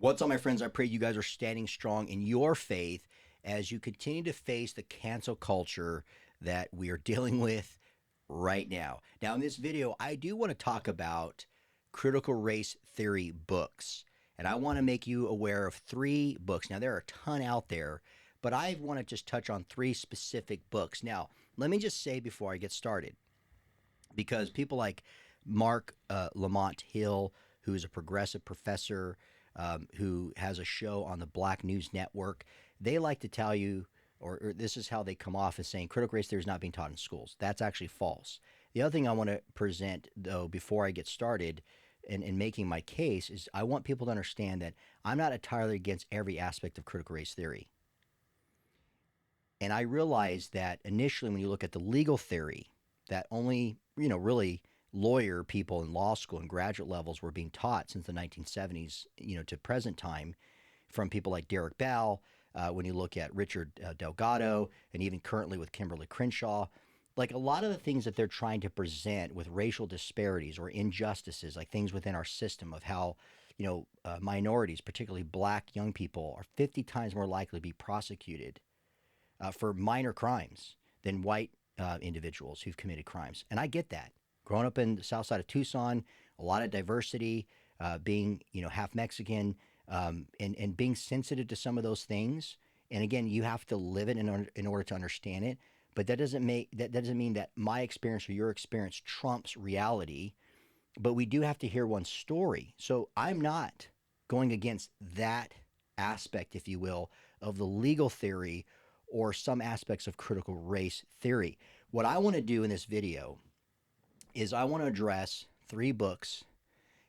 What's up, my friends? I pray you guys are standing strong in your faith as you continue to face the cancel culture that we are dealing with right now. Now, in this video, I do want to talk about critical race theory books, and I want to make you aware of 3 books. Now, there are a ton out there, but I want to just touch on 3 specific books. Now, let me just say before I get started, because people like Mark Lamont Hill, who is a progressive professor, who has a show on the Black News Network, they like to tell you, or this is how they come off as saying critical race theory is not being taught in schools. That's actually false. The other thing I want to present, though, before I get started in making my case, is I want people to understand that I'm not entirely against every aspect of critical race theory. And I realize that initially when you look at the legal theory, that only, really lawyer people in law school and graduate levels were being taught since the 1970s, to present time, from people like Derek Bell, when you look at Richard Delgado, and even currently with Kimberly Crenshaw. Like a lot of the things that they're trying to present with racial disparities or injustices, like things within our system of how, minorities, particularly black young people, are 50 times more likely to be prosecuted for minor crimes than white individuals who've committed crimes. And I get that. Growing up in the south side of Tucson, a lot of diversity, being half Mexican, and being sensitive to some of those things. And again, you have to live it in order to understand it. But that doesn't mean that my experience or your experience trumps reality. But we do have to hear one story. So I'm not going against that aspect, if you will, of the legal theory or some aspects of critical race theory. What I want to do in this video is I want to address 3 books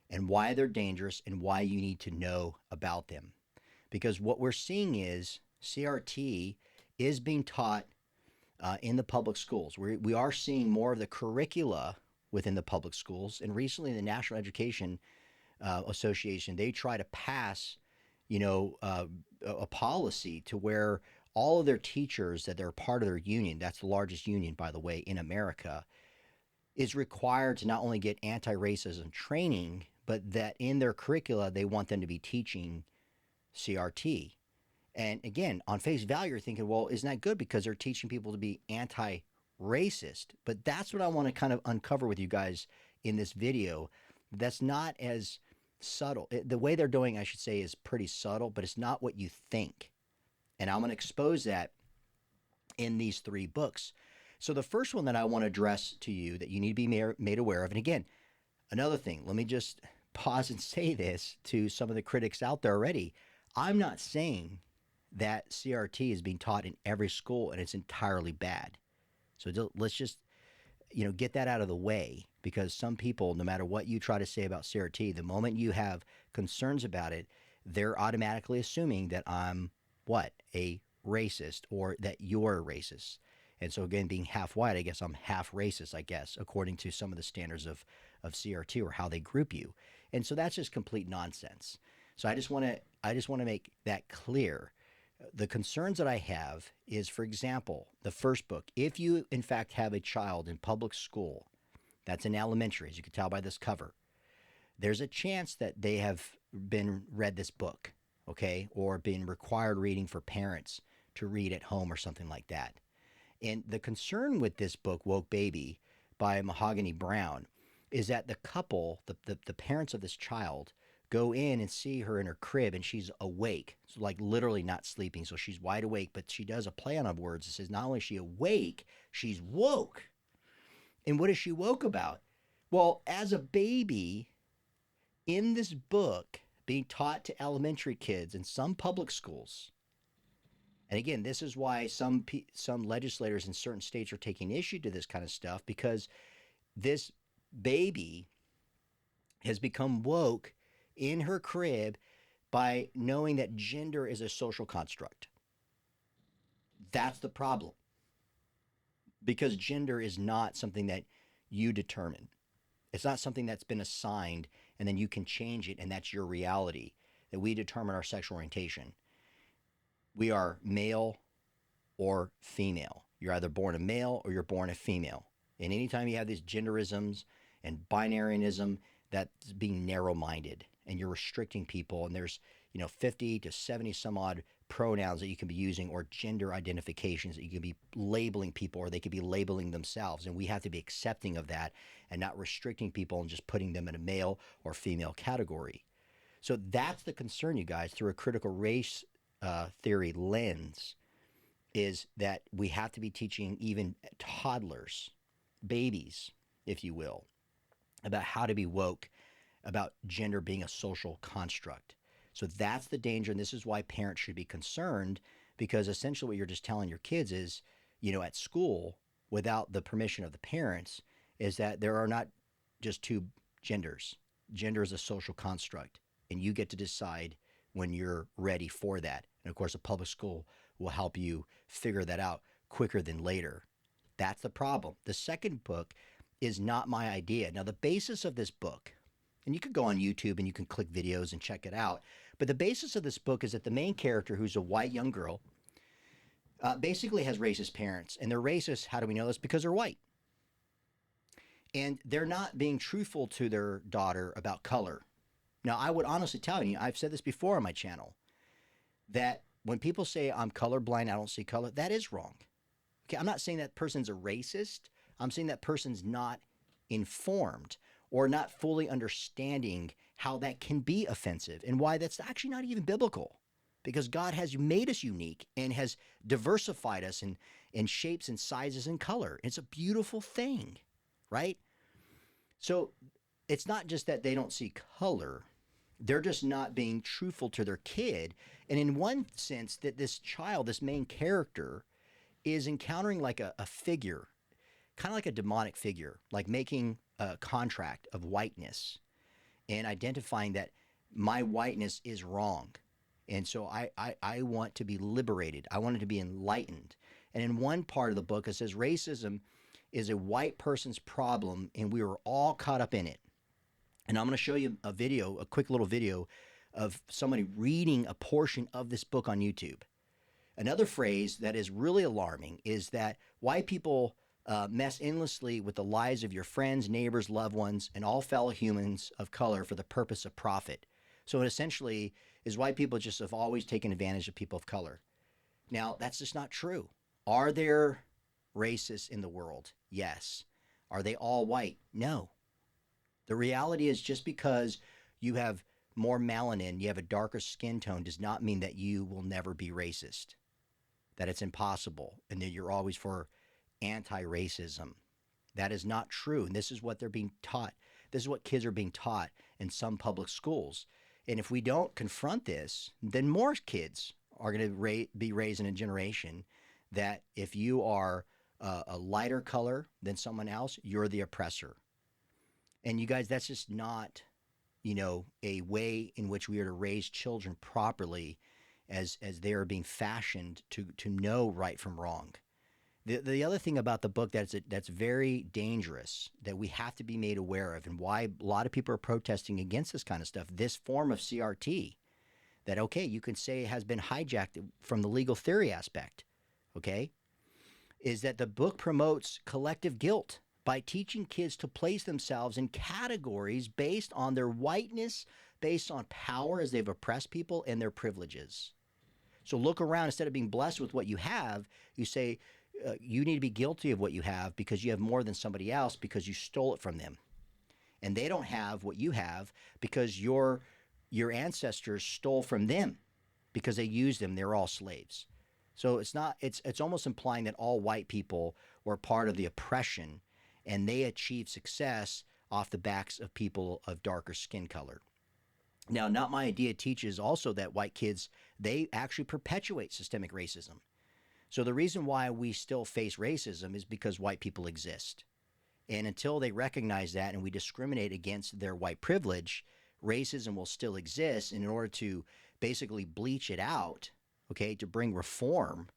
and why they're dangerous and why you need to know about them. Because what we're seeing is CRT is being taught in the public schools. We are seeing more of the curricula within the public schools. And recently, the National Education Association, they try to pass, a policy to where all of their teachers that they're part of their union, that's the largest union, by the way, in America, is required to not only get anti-racism training, but that in their curricula, they want them to be teaching CRT. And again, on face value, you're thinking, well, isn't that good because they're teaching people to be anti-racist? But that's what I want to kind of uncover with you guys in this video. That's not as subtle. The way they're doing, I should say, is pretty subtle, but it's not what you think. And I'm going to expose that in these 3 books. So the first one that I want to address to you that you need to be made aware of, and again, another thing, let me just pause and say this to some of the critics out there already. I'm not saying that CRT is being taught in every school and it's entirely bad. So let's just, get that out of the way, because some people, no matter what you try to say about CRT, the moment you have concerns about it, they're automatically assuming that I'm a racist, or that you're a racist. And so again, being half white, I guess I'm half racist, according to some of the standards of CRT or how they group you. And so that's just complete nonsense. So I just want to make that clear. The concerns that I have is, for example, the first book. If you in fact have a child in public school that's in elementary, as you can tell by this cover, there's a chance that they have been read this book, okay, or been required reading for parents to read at home or something like that. And the concern with this book, Woke Baby, by Mahogany Brown, is that the couple, the parents of this child, go in and see her in her crib, and she's awake, so like literally not sleeping. So she's wide awake, but she does a play on words. It says not only is she awake, she's woke. And what is she woke about? Well, as a baby, in this book, being taught to elementary kids in some public schools, and again, this is why some legislators in certain states are taking issue to this kind of stuff, because this baby has become woke in her crib by knowing that gender is a social construct. That's the problem, because gender is not something that you determine. It's not something that's been assigned and then you can change it and that's your reality, that we determine our sexual orientation. We are male or female. You're either born a male or you're born a female. And anytime you have these genderisms and binarianism, that's being narrow-minded. and you're restricting people, and there's 50 to 70 some odd pronouns that you can be using, or gender identifications that you can be labeling people, or they could be labeling themselves, and we have to be accepting of that and not restricting people and just putting them in a male or female category. So that's the concern, you guys, through a critical race theory lens, is that we have to be teaching even toddlers, babies, if you will, about how to be woke, about gender being a social construct. So that's the danger, and this is why parents should be concerned, because essentially what you're just telling your kids is, at school, without the permission of the parents, is that there are not just two genders. Gender is a social construct, and you get to decide when you're ready for that. And of course, a public school will help you figure that out quicker than later. That's the problem. The second book is not my idea. Now, the basis of this book, and you could go on YouTube and you can click videos and check it out, but the basis of this book is that the main character, who's a white young girl, basically has racist parents. And they're racist. How do we know this? Because they're white. And they're not being truthful to their daughter about color. Now, I would honestly tell you, I've said this before on my channel, that when people say I'm colorblind, I don't see color, that is wrong. Okay, I'm not saying that person's a racist. I'm saying that person's not informed or not fully understanding how that can be offensive and why that's actually not even biblical, because God has made us unique and has diversified us in shapes and sizes and color. It's a beautiful thing, right? So it's not just that they don't see color. They're just not being truthful to their kid. And in one sense, that this child, this main character, is encountering like a figure, kind of like a demonic figure, like making a contract of whiteness and identifying that my whiteness is wrong. And so I want to be liberated. I want to be enlightened. And in one part of the book, it says racism is a white person's problem, and we were all caught up in it. And I'm going to show you a video, a quick little video of somebody reading a portion of this book on YouTube. Another phrase that is really alarming is that white people mess endlessly with the lives of your friends, neighbors, loved ones, and all fellow humans of color for the purpose of profit. So it essentially is white people just have always taken advantage of people of color. Now, that's just not true. Are there racists in the world? Yes. Are they all white? No. The reality is, just because you have more melanin, you have a darker skin tone, does not mean that you will never be racist, that it's impossible, and that you're always for anti-racism. That is not true, and this is what they're being taught. This is what kids are being taught in some public schools. And if we don't confront this, then more kids are going to be raised in a generation that if you are a lighter color than someone else, you're the oppressor. And you guys, that's just not, a way in which we are to raise children properly as they are being fashioned to know right from wrong. The other thing about the book that's very dangerous, that we have to be made aware of, and why a lot of people are protesting against this kind of stuff, this form of CRT, that, okay, you can say it has been hijacked from the legal theory aspect, okay, is that the book promotes collective guilt by teaching kids to place themselves in categories based on their whiteness, based on power as they've oppressed people, and their privileges. So look around. Instead of being blessed with what you have, you say you need to be guilty of what you have because you have more than somebody else because you stole it from them. And they don't have what you have because your ancestors stole from them because they used them. They're all slaves. So it's almost implying that all white people were part of the oppression, and they achieved success off the backs of people of darker skin color. Now, Not My Idea teaches also that white kids, they actually perpetuate systemic racism. So the reason why we still face racism is because white people exist. And until they recognize that and we discriminate against their white privilege, racism will still exist. And in order to basically bleach it out, okay, to bring reform,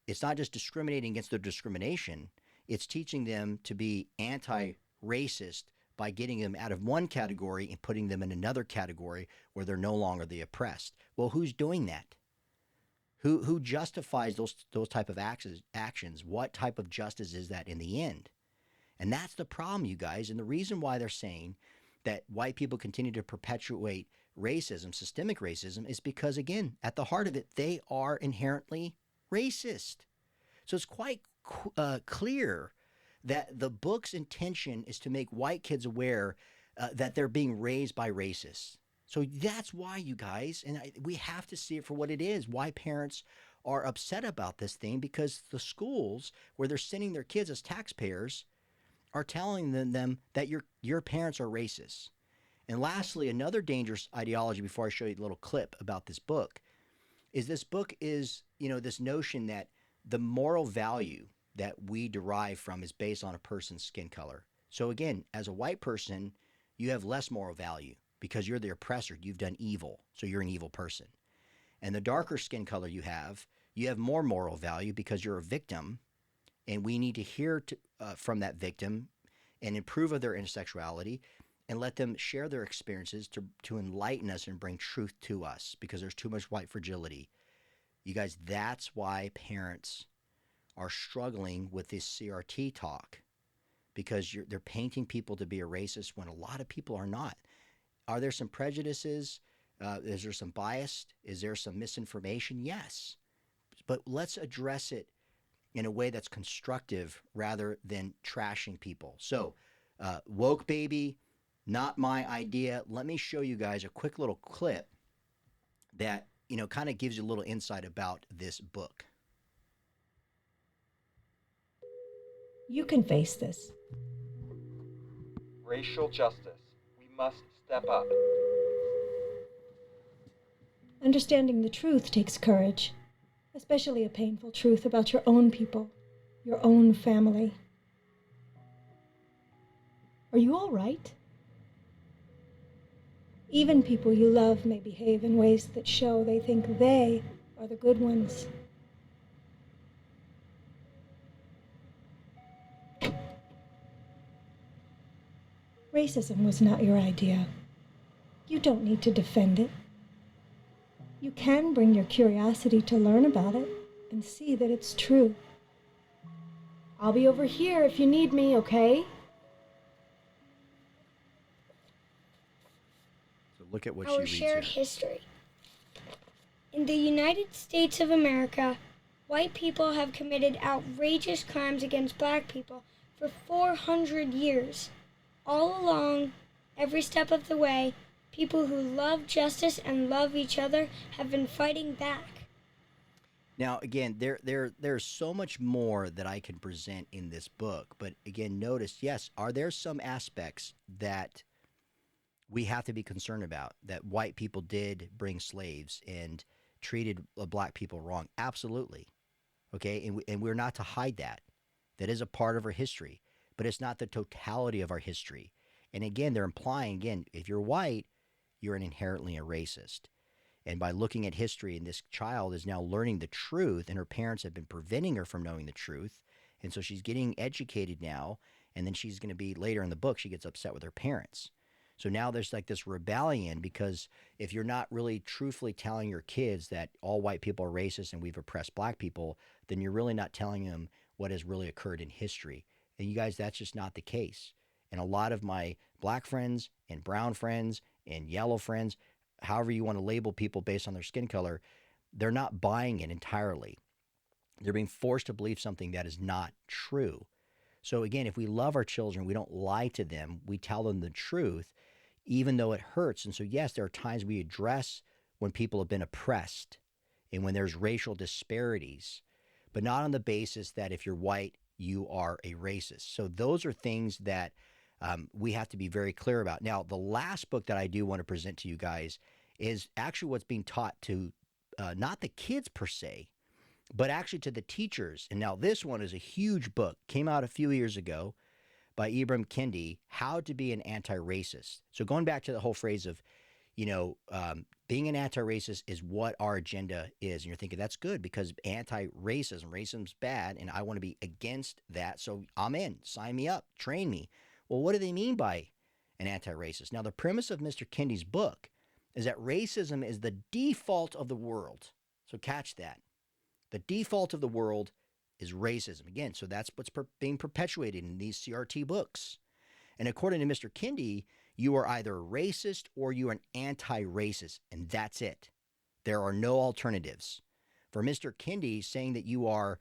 it's not just discriminating against their discrimination. It's teaching them to be anti-racist by getting them out of one category and putting them in another category where they're no longer the oppressed. Well, who's doing that? Who justifies those type of actions? What type of justice is that in the end? And that's the problem, you guys. And the reason why they're saying that white people continue to perpetuate racism, systemic racism, is because, again, at the heart of it, they are inherently racist. So it's quite clear that the book's intention is to make white kids aware that they're being raised by racists. So that's why, you guys, and we have to see it for what it is, why parents are upset about this thing, because the schools where they're sending their kids as taxpayers are telling them that your parents are racist. And lastly, another dangerous ideology, before I show you a little clip about this book, is this notion that the moral value that we derive from is based on a person's skin color. So again, as a white person, you have less moral value because you're the oppressor. You've done evil, so you're an evil person. And the darker skin color you have more moral value because you're a victim, and we need to hear from that victim and improve of their intersectionality and let them share their experiences to enlighten us and bring truth to us, because there's too much white fragility. You guys, that's why parents are struggling with this CRT talk, because they're painting people to be a racist when a lot of people are not. Are there some prejudices? Is there some bias? Is there some misinformation? Yes. But let's address it in a way that's constructive rather than trashing people. So, woke baby, not my idea. Let me show you guys a quick little clip that, kind of gives you a little insight about this book. You can face this. Racial justice. We must step up. Understanding the truth takes courage, especially a painful truth about your own people, your own family. Are you all right? Even people you love may behave in ways that show they think they are the good ones. Racism was not your idea. You don't need to defend it. You can bring your curiosity to learn about it and see that it's true. I'll be over here if you need me, okay? So look at what Our she shared reads here. history. In the United States of America, white people have committed outrageous crimes against black people for 400 years. All along, every step of the way, people who love justice and love each other have been fighting back. Now, again, there's so much more that I can present in this book. But again, notice, yes, are there some aspects that we have to be concerned about, that white people did bring slaves and treated black people wrong? Absolutely. Okay. And we're not to hide that. That is a part of our history, but it's not the totality of our history. And again, they're implying, again, if you're white, you're inherently a racist. And by looking at history, and this child is now learning the truth, and her parents have been preventing her from knowing the truth. And so she's getting educated now. And then she's going to be, later in the book, she gets upset with her parents. So now there's like this rebellion, because if you're not really truthfully telling your kids that all white people are racist and we've oppressed black people, then you're really not telling them what has really occurred in history. And you guys, that's just not the case. And a lot of my black friends and brown friends and yellow friends, however you want to label people based on their skin color, they're not buying it entirely. They're being forced to believe something that is not true. So again, if we love our children, we don't lie to them. We tell them the truth, even though it hurts. And so, yes, there are times we address when people have been oppressed and when there's racial disparities, but not on the basis that if you're white, you are a racist. So those are things that we have to be very clear about. Now, the last book that I do want to present to you guys is actually what's being taught to not the kids per se, but actually to the teachers. And now this one is a huge book, came out a few years ago by Ibram Kendi, How to Be an Anti-Racist. So going back to the whole phrase of, being an anti-racist is what our agenda is. And you're thinking, that's good, because racism's bad, and I want to be against that. So I'm in, sign me up, train me. Well, what do they mean by an anti-racist? Now, the premise of Mr. Kendi's book is that racism is the default of the world. So catch that. The default of the world is racism. Again, so that's what's being perpetuated in these CRT books. And according to Mr. Kendi, You are either a racist or you are an anti-racist, and that's it. There are no alternatives. For Mr. Kendi, saying that you are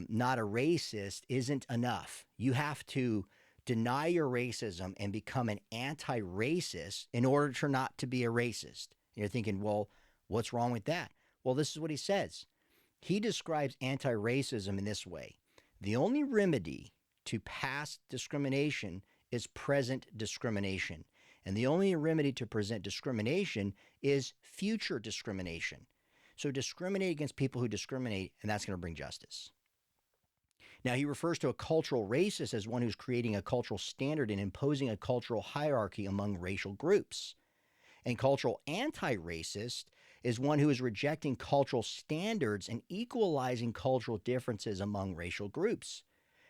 not a racist isn't enough. You have to deny your racism and become an anti-racist in order to not to be a racist. And you're thinking, well, what's wrong with that? Well, this is what he says. He describes anti-racism in this way. The only remedy to past discrimination is present discrimination. And the only remedy to present discrimination is future discrimination. So discriminate against people who discriminate, and that's going to bring justice. Now, he refers to a cultural racist as one who's creating a cultural standard and imposing a cultural hierarchy among racial groups. And cultural anti-racist is one who is rejecting cultural standards and equalizing cultural differences among racial groups.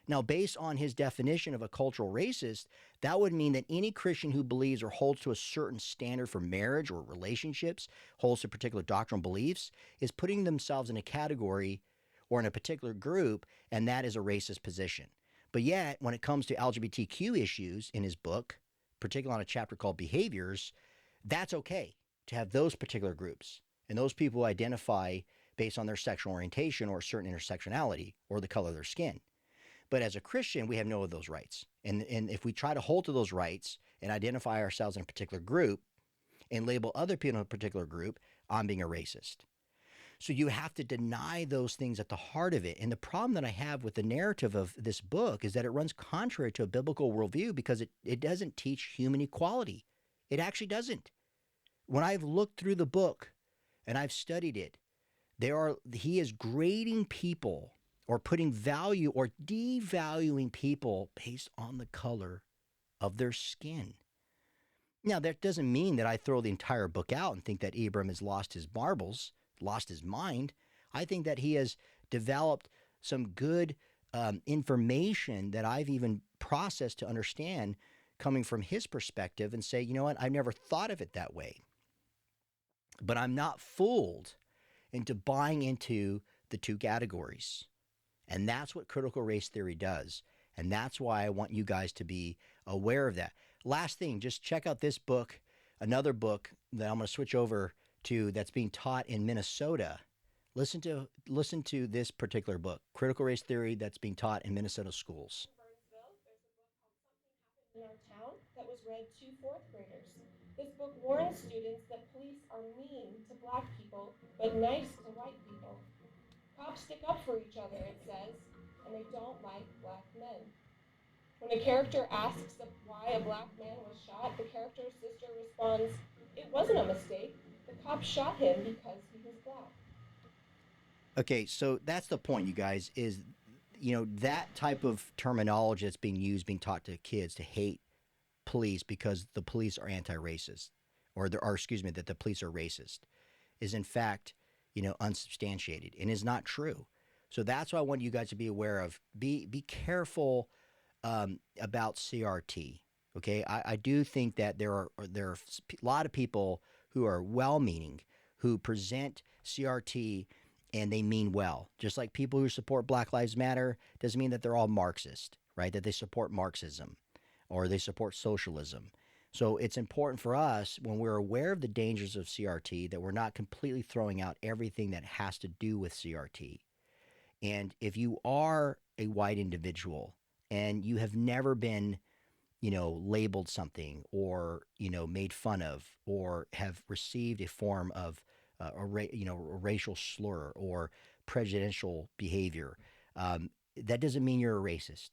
Now, based on his definition of a cultural racist, that would mean that any Christian who believes or holds to a certain standard for marriage or relationships, holds to particular doctrinal beliefs, is putting themselves in a category or in a particular group, and that is a racist position. But yet, when it comes to LGBTQ issues in his book, particularly on a chapter called Behaviors, that's okay to have those particular groups and those people who identify based on their sexual orientation or certain intersectionality or the color of their skin. But as a Christian, we have no of those rights. And if we try to hold to those rights and identify ourselves in a particular group and label other people in a particular group, I'm being a racist. So you have to deny those things at the heart of it. And the problem that I have with the narrative of this book is that it runs contrary to a biblical worldview because it doesn't teach human equality. It actually doesn't. When I've looked through the book and I've studied it, he is grading people or putting value or devaluing people based on the color of their skin. Now, that doesn't mean that I throw the entire book out and think that Abram has lost his marbles, lost his mind. I think that he has developed some good information that I've even processed to understand coming from his perspective and say, you know what, I've never thought of it that way. But I'm not fooled into buying into the two categories. And that's what critical race theory does. And that's why I want you guys to be aware of that. Last thing, just check out this book, another book that I'm going to switch over to that's being taught in Minnesota. Listen to this particular book, Critical Race Theory, that's being taught in Minnesota schools. In our town that was read to fourth graders. This book warns students that police are mean to black people, but nice to white people. Cops stick up for each other, it says, and they don't like black men. When a character asks why a black man was shot, the character's sister responds, "It wasn't a mistake. The cops shot him because he was black." Okay, so that's the point, you guys, is, you know, that type of terminology that's being used, being taught to kids to hate police because the police are anti-racist, or that the police are racist, is in fact, you know, unsubstantiated and is not true. So that's why I want you guys to be aware of. Be careful about CRT. Okay, I do think that there are a lot of people who are well-meaning who present CRT and they mean well. Just like people who support Black Lives Matter doesn't mean that they're all Marxist, right? That they support Marxism or they support socialism. So it's important for us, when we're aware of the dangers of CRT, that we're not completely throwing out everything that has to do with CRT. And if you are a white individual and you have never been, you know, labeled something or, you know, made fun of or have received a form of a racial slur or prejudicial behavior, that doesn't mean you're a racist.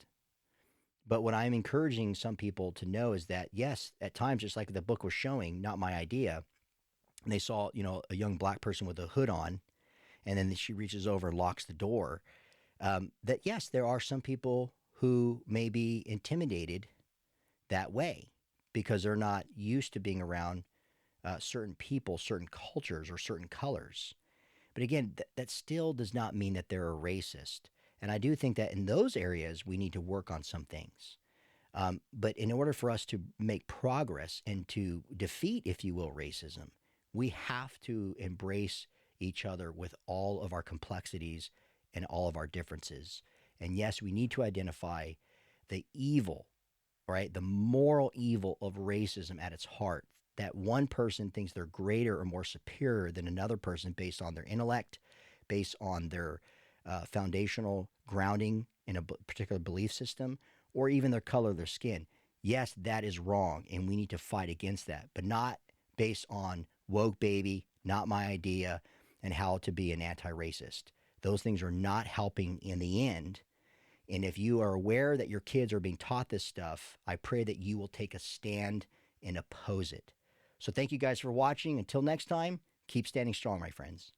But what I'm encouraging some people to know is that, yes, at times, just like the book was showing, not my idea, and they saw, you know, a young black person with a hood on, and then she reaches over and locks the door, that, yes, there are some people who may be intimidated that way because they're not used to being around certain people, certain cultures, or certain colors. But again, that still does not mean that they're a racist. And I do think that in those areas, we need to work on some things. But in order for us to make progress and to defeat, if you will, racism, we have to embrace each other with all of our complexities and all of our differences. And yes, we need to identify the evil right? The moral evil of racism at its heart, that one person thinks they're greater or more superior than another person based on their intellect, based on their foundational grounding in a particular belief system, or even their color of their skin. Yes, that is wrong, and we need to fight against that, but not based on woke baby, not my idea, and how to be an anti-racist. Those things are not helping in the end. And if you are aware that your kids are being taught this stuff, I pray that you will take a stand and oppose it. So thank you guys for watching. Until next time, keep standing strong, my friends.